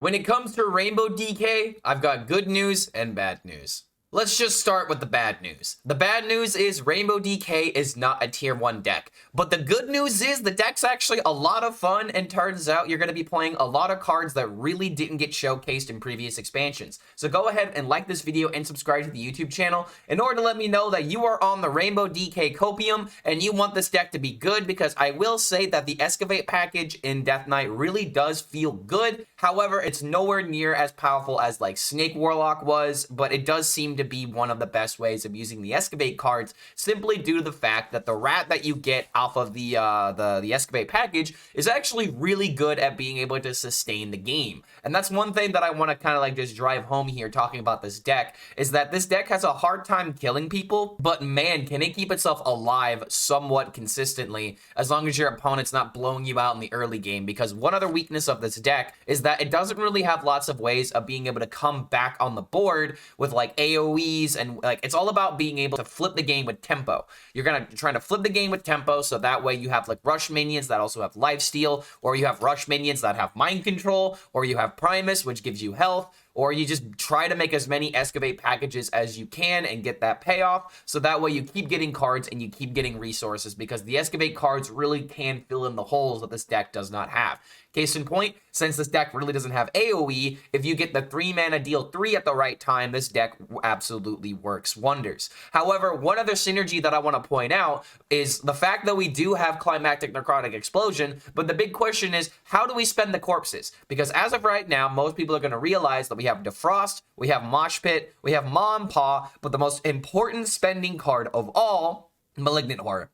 When it comes to Rainbow DK, I've got good news and bad news. Let's just start with the bad news. The bad news is Rainbow DK is not a tier 1 deck. But the good news is the deck's actually a lot of fun, and turns out you're going to be playing a lot of cards that really didn't get showcased in previous expansions. So go ahead and like this video and subscribe to the YouTube channel in order to let me know that you are on the Rainbow DK copium and you want this deck to be good, because I will say that the Excavate package in Death Knight really does feel good. However, it's nowhere near as powerful as like Snake Warlock was, but it does seem to be one of the best ways of using the Excavate cards, simply due to the fact that the rat that you get off of the Excavate package is actually really good at being able to sustain the game. And that's one thing that I want to kind of like just drive home here talking about this deck, is that this deck has a hard time killing people, but man, can it keep itself alive somewhat consistently as long as your opponent's not blowing you out in the early game. Because one other weakness of this deck is that it doesn't really have lots of ways of being able to come back on the board with like AoEs, and like it's all about being able to flip the game with tempo. You're gonna try to flip the game with tempo, so that way you have like rush minions that also have lifesteal, or you have rush minions that have mind control, or you have Primus, which gives you health, or you just try to make as many Excavate packages as you can and get that payoff, so that way you keep getting cards and you keep getting resources, because the Excavate cards really can fill in the holes that this deck does not have. Case in point, since this deck really doesn't have AoE, if you get the 3 mana deal 3 at the right time, this deck absolutely works wonders. However, one other synergy that I want to point out is the fact that we do have Climatic Necrotic Explosion, but the big question is, how do we spend the corpses? Because as of right now, most people are going to realize that we have Defrost, we have Mosh Pit, we have Maw and Paw, but the most important spending card of all, Malignant Horror.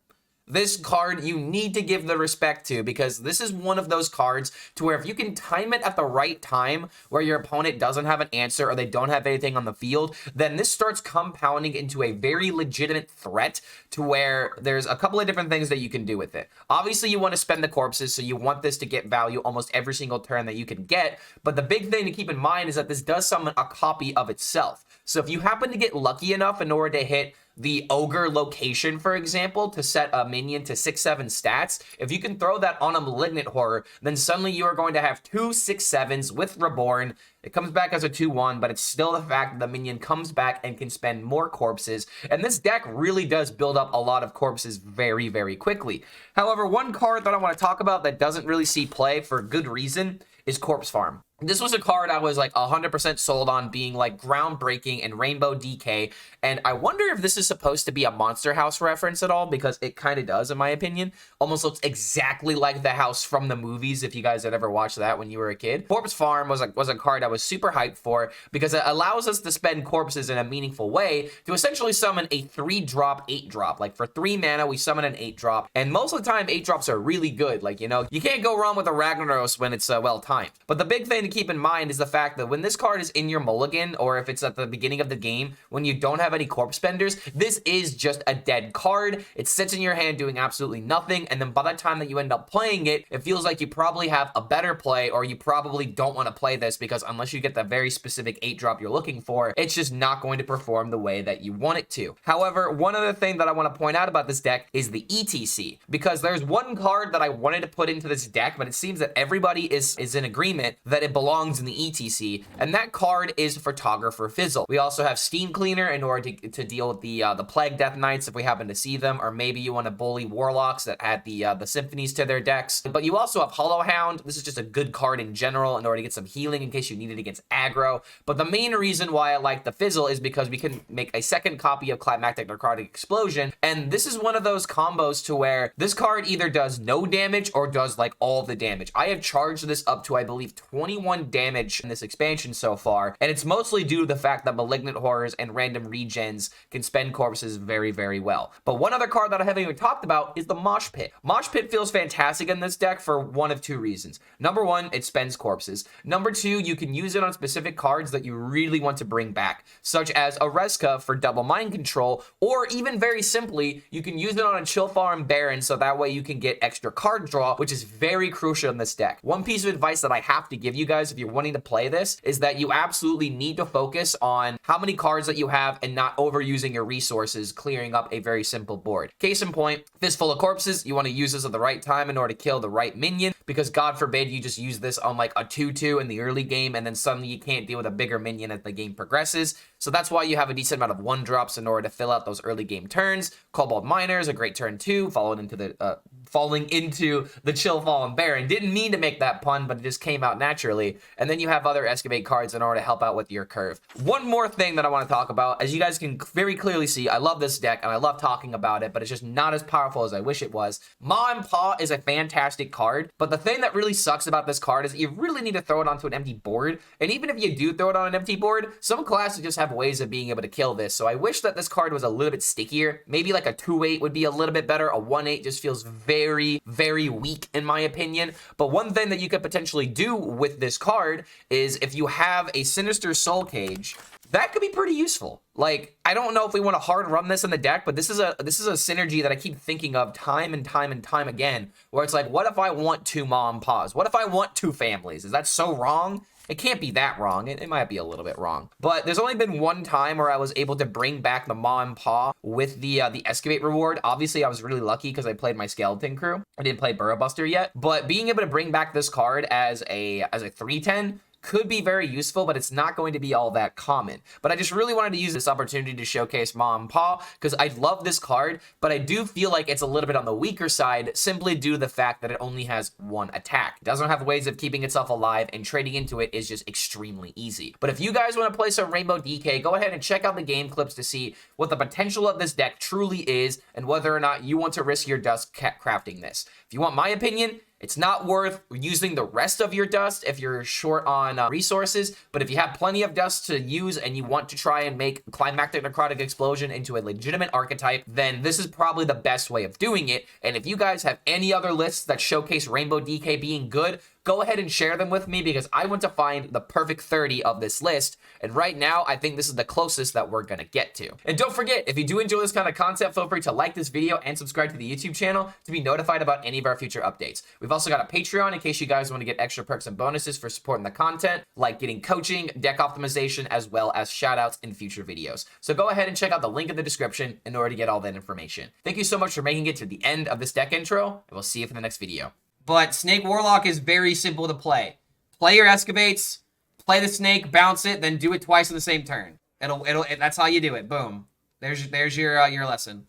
This card you need to give the respect to, because this is one of those cards to where if you can time it at the right time where your opponent doesn't have an answer or they don't have anything on the field, then this starts compounding into a very legitimate threat to where there's a couple of different things that you can do with it. Obviously, you want to spend the corpses, so you want this to get value almost every single turn that you can get, but the big thing to keep in mind is that this does summon a copy of itself. So if you happen to get lucky enough in order to hit the Ogre location, for example, to set a minion to 6/7 stats, if you can throw that on a Malignant Horror, then suddenly you are going to have 2 6/7s with Reborn. It comes back as a 2/1, but it's still the fact that the minion comes back and can spend more corpses, and this deck really does build up a lot of corpses very, very quickly. However, one card that I want to talk about that doesn't really see play for good reason is Corpse Farm. This was a card I was like 100% sold on being like groundbreaking in Rainbow DK, and I wonder if this is supposed to be a Monster House reference at all, because it kind of does in my opinion. Almost looks exactly like the house from the movies, if you guys had ever watched that when you were a kid. Corpse Farm was a card I was super hyped for, because it allows us to spend corpses in a meaningful way to essentially summon a 3-drop 8-drop. Like for 3 mana we summon an 8-drop, and most of the time 8-drops are really good. Like, you know, you can't go wrong with a Ragnaros when it's well timed. But the big thing to keep in mind is the fact that when this card is in your mulligan, or if it's at the beginning of the game when you don't have any corpse spenders, this is just a dead card. It sits in your hand doing absolutely nothing, and then by the time that you end up playing it, it feels like you probably have a better play, or you probably don't want to play this, because unless you get the very specific 8-drop you're looking for, it's just not going to perform the way that you want it to. However, one other thing that I want to point out about this deck is the ETC, because there's one card that I wanted to put into this deck, but it seems that everybody is in agreement that it belongs in the ETC, and that card is Photographer Fizzle. We also have Steam Cleaner in order to deal with the Plague Death Knights if we happen to see them, or maybe you want to bully Warlocks that add the Symphonies to their decks. But you also have Hollow Hound. This is just a good card in general in order to get some healing in case you need it against aggro. But the main reason why I like the Fizzle is because we can make a second copy of Climatic Necrotic Explosion, and this is one of those combos to where this card either does no damage or does like all the damage. I have charged this up to, I believe, 21 damage in this expansion so far, and it's mostly due to the fact that Malignant Horrors and random regens can spend corpses very, very well. But one other card that I haven't even talked about is the Mosh Pit. Mosh Pit feels fantastic in this deck for one of 2 reasons. Number 1, it spends corpses. Number 2, you can use it on specific cards that you really want to bring back, such as Oreska for double mind control, or even very simply, you can use it on a Chill Farm Baron, so that way you can get extra card draw, which is very crucial in this deck. One piece of advice that I have to give you guys guys, if you're wanting to play this, is that you absolutely need to focus on how many cards that you have and not overusing your resources, clearing up a very simple board. Case in point, Fistful of Corpses, you want to use this at the right time in order to kill the right minion, because God forbid you just use this on like a 2-2 in the early game and then suddenly you can't deal with a bigger minion as the game progresses. So that's why you have a decent amount of 1-drops in order to fill out those early game turns. Cobalt Miner is a great turn 2, falling into the Chill Fallen Baron. Didn't mean to make that pun, but it just came out naturally. And then you have other excavate cards in order to help out with your curve. One more thing that I want to talk about, as you guys can very clearly see, I love this deck and I love talking about it, but it's just not as powerful as I wish it was. Ma and Pa is a fantastic card, but the thing that really sucks about this card is you really need to throw it onto an empty board. And even if you do throw it on an empty board, some classes just have ways of being able to kill this. So I wish that this card was a little bit stickier. Maybe like a 2-8 would be a little bit better. A 1-8 just feels very, very weak in my opinion. But one thing that you could potentially do with this card is if you have a Sinister Soul Cage, that could be pretty useful. Like, I don't know if we want to hard run this in the deck, but this is a synergy that I keep thinking of time and time and time again, where it's like, what if I want 2 Ma and Pa's? What if I want 2 families? Is that so wrong? It can't be that wrong. It might be a little bit wrong. But there's only been one time where I was able to bring back the Ma and Pa with the excavate reward. Obviously, I was really lucky because I played my skeleton crew. I didn't play Burrow Buster yet. But being able to bring back this card as a 3/10 could be very useful, but it's not going to be all that common. But I just really wanted to use this opportunity to showcase Ma and Pa because I love this card, but I do feel like it's a little bit on the weaker side simply due to the fact that it only has 1 attack. It doesn't have ways of keeping itself alive, and trading into it is just extremely easy. But if you guys want to play some Rainbow DK, go ahead and check out the game clips to see what the potential of this deck truly is and whether or not you want to risk your dust crafting this. If you want my opinion, it's not worth using the rest of your dust if you're short on resources, but if you have plenty of dust to use and you want to try and make Climactic Necrotic Explosion into a legitimate archetype, then this is probably the best way of doing it. And if you guys have any other lists that showcase Rainbow DK being good, go ahead and share them with me because I want to find the perfect 30 of this list. And right now, I think this is the closest that we're going to get to. And don't forget, if you do enjoy this kind of content, feel free to like this video and subscribe to the YouTube channel to be notified about any of our future updates. We've also got a Patreon in case you guys want to get extra perks and bonuses for supporting the content, like getting coaching, deck optimization, as well as shoutouts in future videos. So go ahead and check out the link in the description in order to get all that information. Thank you so much for making it to the end of this deck intro, and we'll see you for the next video. But Snake Warlock is very simple to play. Play your excavates, play the snake, bounce it, then do it twice in the same turn. That's how you do it. Boom. There's your lesson.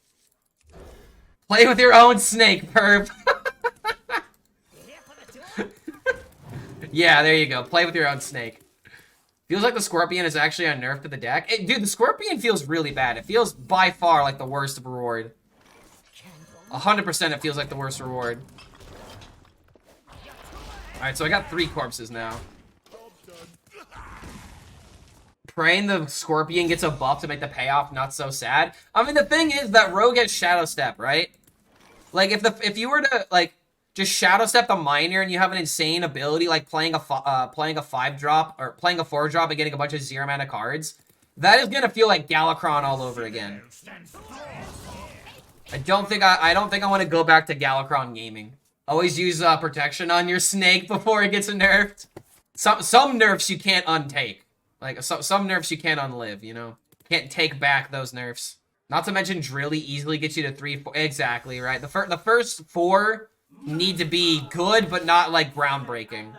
Play with your own snake, perp. Yeah, there you go. Play with your own snake. Feels like the Scorpion is actually a nerf to the deck. Dude, the Scorpion feels really bad. It feels by far like the worst reward. 100% it feels like the worst reward. Alright, so I got 3 corpses now. Praying the Scorpion gets a buff to make the payoff not so sad. I mean, the thing is that Rogue gets Shadow Step, right? Like, if you were to, like, just Shadow Step the Miner and you have an insane ability, like playing a 5-drop or playing a 4-drop and getting a bunch of 0 mana cards, that is gonna feel like Galakrond all over again. I don't think I want to go back to Galakrond gaming. Always use protection on your snake before it gets nerfed. Some nerfs you can't untake. Like, some nerfs you can't unlive, you know? Can't take back those nerfs. Not to mention Drilly easily gets you to 3, 4. Exactly, right? The first 4 need to be good, but not, like, groundbreaking.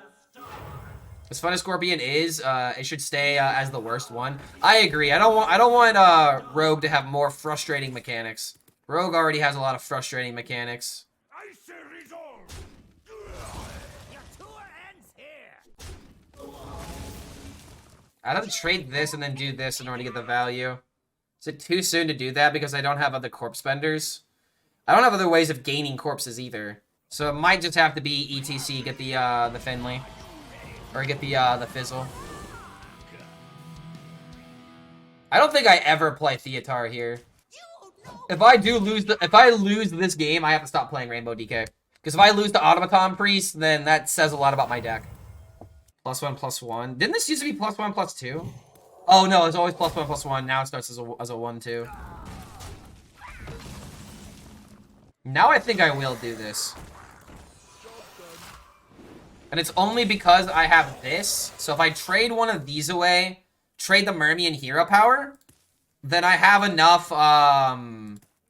As fun as Scorpion is, it should stay as the worst one. I agree. I don't want Rogue to have more frustrating mechanics. Rogue already has a lot of frustrating mechanics. I'd have to trade this and then do this in order to get the value. Is it too soon to do that because I don't have other corpse spenders? I don't have other ways of gaining corpses either. So it might just have to be ETC, get the Finley. Or get the Fizzle. I don't think I ever play Theatar here. If I lose this game, I have to stop playing Rainbow DK. Because if I lose to Automaton Priest, then that says a lot about my deck. +1/+1. Didn't this used to be +1/+2? Oh no, it's always +1/+1. Now it starts as a 1/2. Now I think I will do this. And it's only because I have this. So if I trade one of these away, trade the Mermian hero power, then I have enough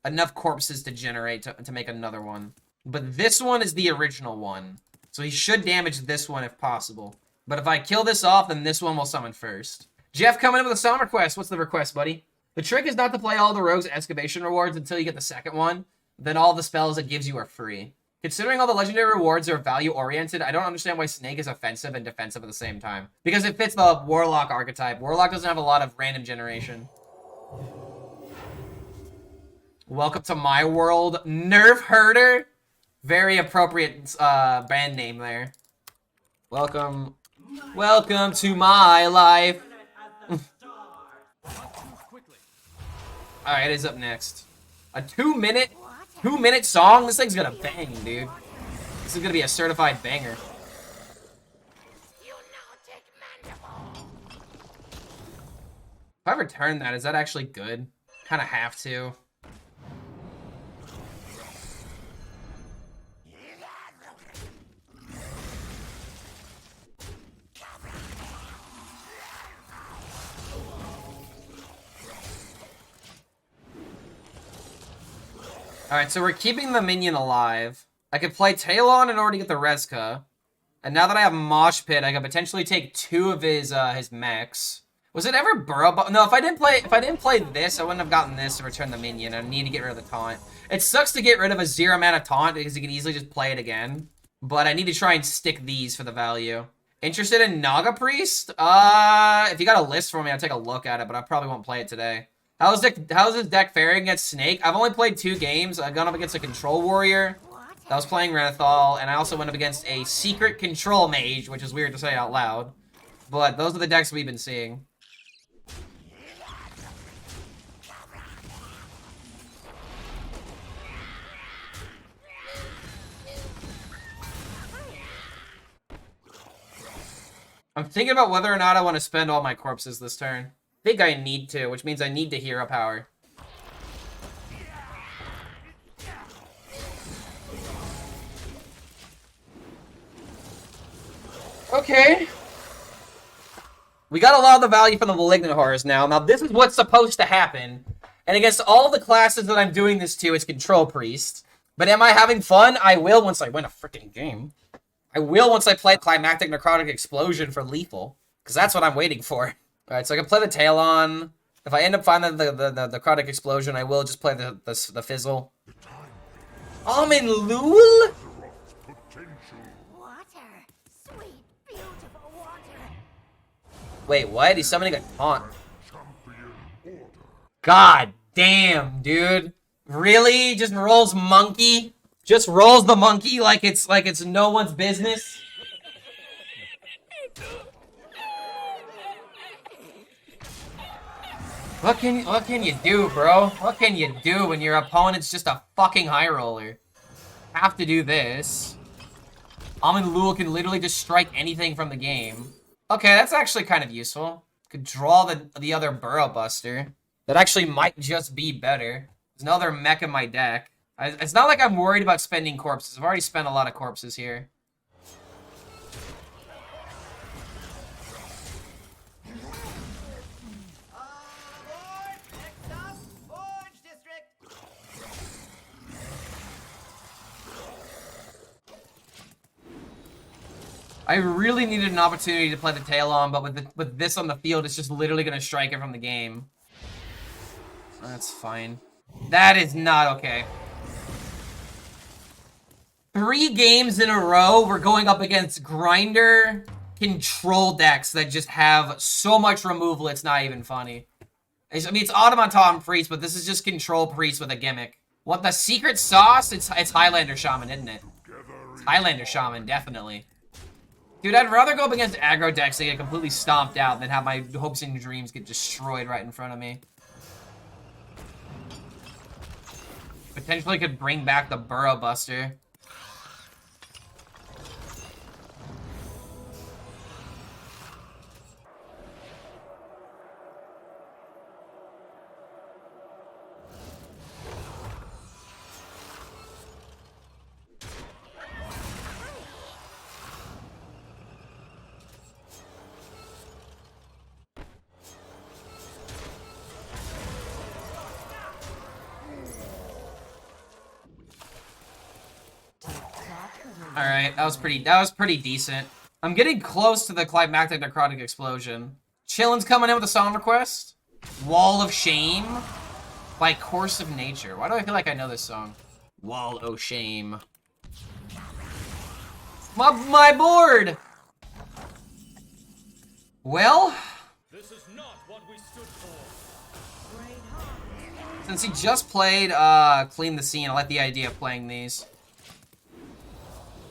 enough corpses to generate to make another one. But this one is the original one. So he should damage this one if possible. But if I kill this off, then this one will summon first. Jeff coming in with a summon request. What's the request, buddy? The trick is not to play all the rogues excavation rewards until you get the second one. Then all the spells it gives you are free. Considering all the legendary rewards are value-oriented, I don't understand why Snake is offensive and defensive at the same time. Because it fits the Warlock archetype. Warlock doesn't have a lot of random generation. Welcome to my world, Nerf Herder. Very appropriate band name there. Welcome to my life. Alright, it is up next. A 2-minute song? This thing's gonna bang, dude. This is gonna be a certified banger. If I return that, is that actually good? Kinda have to. Alright, so we're keeping the minion alive. I could play Talon in order to get the Rezka. And now that I have Mosh Pit, I could potentially take 2 of his mechs. Was it ever Burrow? No, if I didn't play this, I wouldn't have gotten this to return the minion. I need to get rid of the taunt. It sucks to get rid of a 0 mana taunt because you can easily just play it again. But I need to try and stick these for the value. Interested in Naga Priest? If you got a list for me, I'll take a look at it, but I probably won't play it today. How's this deck faring against Snake? I've only played 2 games. I've gone up against a Control Warrior. I was playing Renathal, and I also went up against a Secret Control Mage, which is weird to say out loud. But those are the decks we've been seeing. I'm thinking about whether or not I want to spend all my corpses this turn. I think I need to, which means I need the hero power. Okay. We got a lot of the value from the Malignant Horrors now. Now, this is what's supposed to happen. And against all the classes that I'm doing this to, it's Control Priest. But am I having fun? I will once I win a freaking game. I will once I play Climatic Necrotic Explosion for lethal. Because that's what I'm waiting for. Alright, so I can play the Talon. If I end up finding the Necrotic Explosion, I will just play the Fizzle. Almond Lul? Wait, what? He's summoning a taunt. God damn, dude. Really? Just rolls monkey? Just rolls the monkey like it's no one's business? What can you do, bro? What can you do when your opponent's just a fucking high roller? Have to do this. Almond Lul can literally just strike anything from the game. Okay, that's actually kind of useful. Could draw the other Burrow Buster. That actually might just be better. There's no other mech in my deck. It's not like I'm worried about spending corpses. I've already spent a lot of corpses here. I really needed an opportunity to play the Talon, but with this on the field, it's just literally going to strike it from the game. That's fine. That is not okay. 3 games in a row, we're going up against grinder control decks that just have so much removal, it's not even funny. I mean, it's Automaton Priest, but this is just Control Priest with a gimmick. What, the secret sauce? It's Highlander Shaman, isn't it? It's Highlander Shaman, definitely. Dude, I'd rather go up against aggro decks that get completely stomped out than have my hopes and dreams get destroyed right in front of me. Potentially could bring back the Burrow Buster. Alright, that was pretty decent. I'm getting close to the Climactic Necrotic Explosion. Chillin's coming in with a song request. Wall of Shame by Course of Nature. Why do I feel like I know this song? Wall of Shame. My board! Well, this is not what we stood for. Since he just played Clean the Scene, I like the idea of playing these.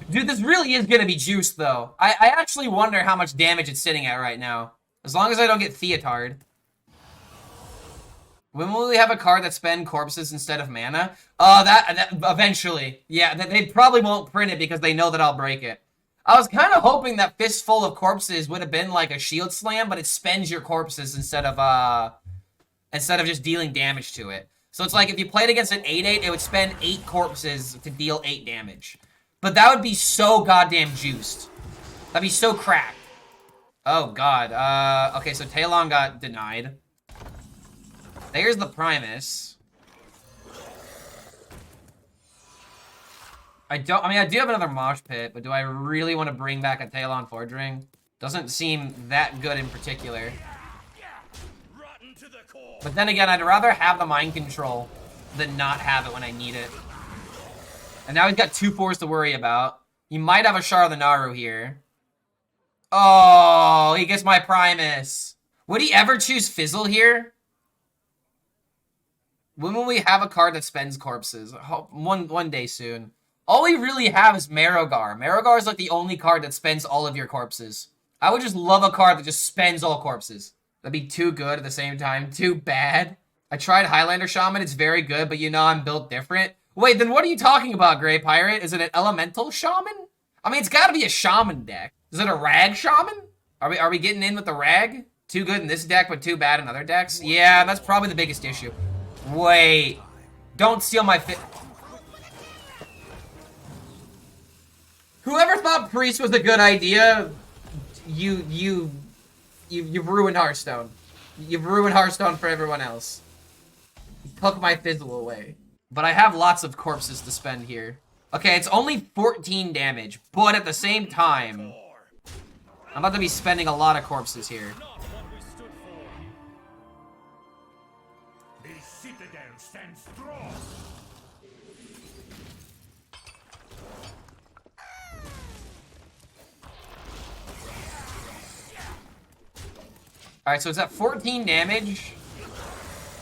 Dude, this really is gonna be juiced, though. I actually wonder how much damage it's sitting at right now. As long as I don't get Theatard. When will we have a card that spend corpses instead of mana? That eventually. Yeah, they probably won't print it because they know that I'll break it. I was kind of hoping that Fistful of Corpses would have been like a shield slam, but it spends your corpses instead of just dealing damage to it. So it's like if you played against an 8/8, it would spend 8 corpses to deal 8 damage. But that would be so goddamn juiced. That'd be so cracked. Oh god. Okay, so Talon got denied. There's the Primus. I do have another Mosh Pit, but do I really want to bring back a Talon Forge Ring? Doesn't seem that good in particular. But then again, I'd rather have the Mind Control than not have it when I need it. And now he's got 2 4s to worry about. He might have a Shar the Naru here. Oh, he gets my Primus. Would he ever choose Fizzle here? When will we have a card that spends corpses? One day soon. All we really have is Marogar. Marogar is like the only card that spends all of your corpses. I would just love a card that just spends all corpses. That'd be too good at the same time. Too bad. I tried Highlander Shaman. It's very good, but you know I'm built different. Wait, then what are you talking about, Grey Pirate? Is it an Elemental Shaman? I mean, it's gotta be a Shaman deck. Is it a Rag Shaman? Are we getting in with the Rag? Too good in this deck, but too bad in other decks? Yeah, that's probably the biggest issue. Wait. Don't steal my fit. Whoever thought Priest was a good idea, you've ruined Hearthstone. You've ruined Hearthstone for everyone else. You took my Fizzle away. But I have lots of corpses to spend here. Okay, it's only 14 damage, but at the same time, I'm about to be spending a lot of corpses here. Alright, so it's at 14 damage,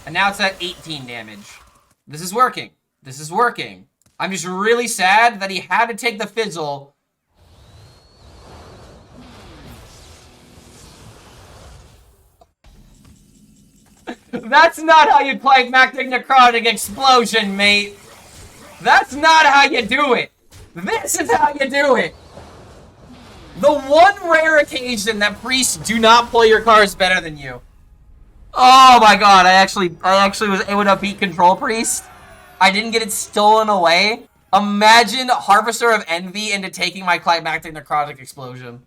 and now it's at 18 damage. This is working. This is working. I'm just really sad that he had to take the Fizzle. That's not how you play Climactic Necrotic Explosion, mate. That's not how you do it. This is how you do it. The one rare occasion that priests do not play your cards better than you. Oh my god, I actually was able to beat Control Priest. I didn't get it stolen away. Imagine Harvester of Envy into taking my Climactic Necrotic Explosion.